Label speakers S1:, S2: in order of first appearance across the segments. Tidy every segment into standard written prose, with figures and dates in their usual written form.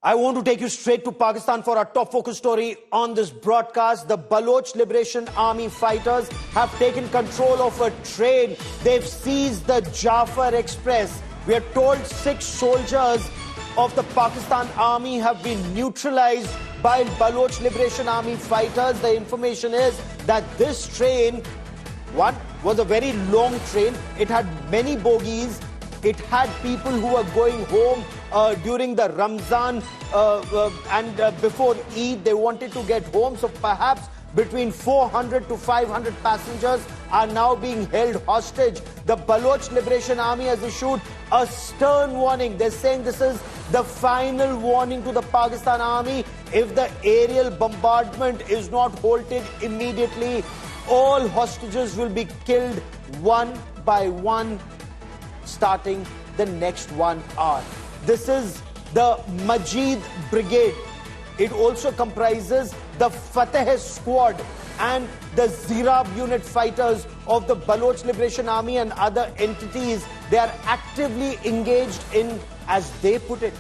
S1: I want to take you straight to Pakistan for our top focus story on this broadcast. The Baloch Liberation Army fighters have taken control of a train. They've seized the Jaffar Express. We are told 6 soldiers of the Pakistan Army have been neutralized by Baloch Liberation Army fighters. The information is that this train, one, was a very long train. It had many bogies. It had people who were going home during the Ramzan and before Eid. They wanted to get home. So perhaps between 400 to 500 passengers are now being held hostage. The Baloch Liberation Army has issued a stern warning. They're saying this is the final warning to the Pakistan Army. If the aerial bombardment is not halted immediately, all hostages will be killed one by one, starting the next 1 hour. This is the Majid Brigade. It also comprises the Fateh Squad and the Zirab unit fighters of the Baloch Liberation Army and other entities. They are actively engaged in, as they put it,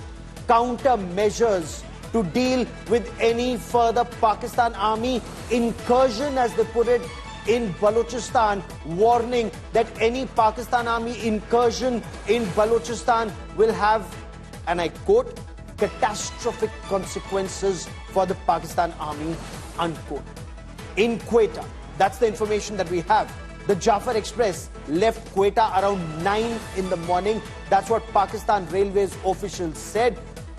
S1: countermeasures to deal with any further Pakistan Army incursion, as they put it, in Balochistan, warning that any Pakistan Army incursion in Balochistan will have, and I quote, catastrophic consequences for the Pakistan Army, unquote. In Quetta, that's the information that we have. The Jaffar Express left Quetta around 9 in the morning. That's what Pakistan Railways officials said.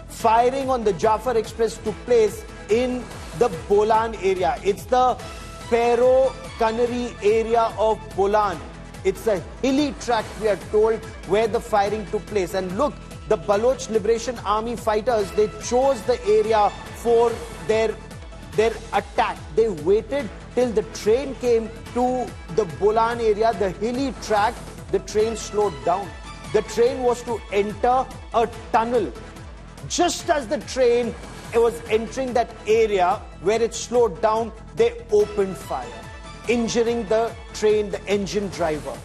S1: Firing on the Jaffar Express took place in the Bolan area. It's the Pero Canary area of Bolan. It's a hilly tract, we are told, where the firing took place. And look, the Baloch Liberation Army fighters, they chose the area for their attack. They waited till the train came to the Bolan area, the hilly tract. The train slowed down. The train was to enter a tunnel. Just as the train was entering that area where it slowed down, they opened fire, injuring the train, the engine driver.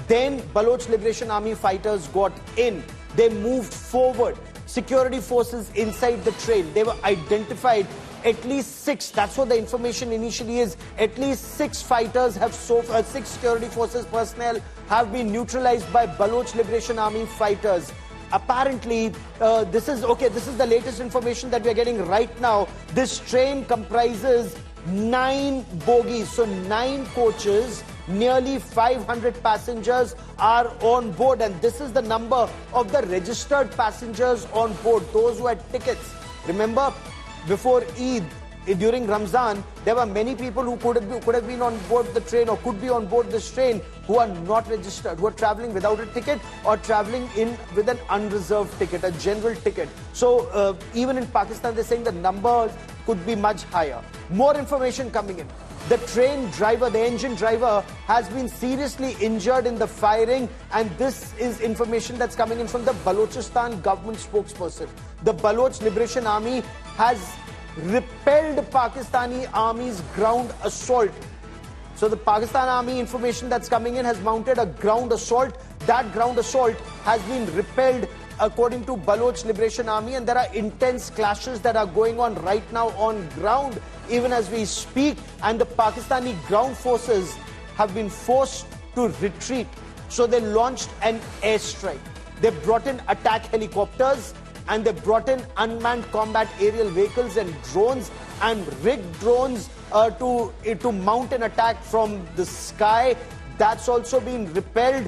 S1: Then Baloch Liberation Army fighters got in. They moved forward. Security forces inside the train, they were identified. At least 6, that's what the information initially is. At least 6 fighters have 6 security forces personnel have been neutralized by Baloch Liberation Army fighters. Apparently, this is the latest information that we are getting right now. This train comprises 9 bogies, so 9 coaches, nearly 500 passengers are on board, and this is the number of the registered passengers on board, those who had tickets. Remember, before Eid, during Ramzan, there were many people who could have been on board the train or could be on board this train who are not registered, who are traveling without a ticket or traveling in with an unreserved ticket, a general ticket. So even in Pakistan, they're saying the numbers could be much higher. More information coming in. The train driver, the engine driver, has been seriously injured in the firing, and this is information that's coming in from the Balochistan government spokesperson. The Baloch Liberation Army has repelled Pakistani Army's ground assault. So the Pakistan Army information that's coming in has mounted a ground assault. That ground assault has been repelled according to Baloch Liberation Army, and there are intense clashes that are going on right now on ground even as we speak, and the Pakistani ground forces have been forced to retreat. So they launched an airstrike. They brought in attack helicopters, and they brought in unmanned combat aerial vehicles and drones and rigged drones to mount an attack from the sky. That's also been repelled.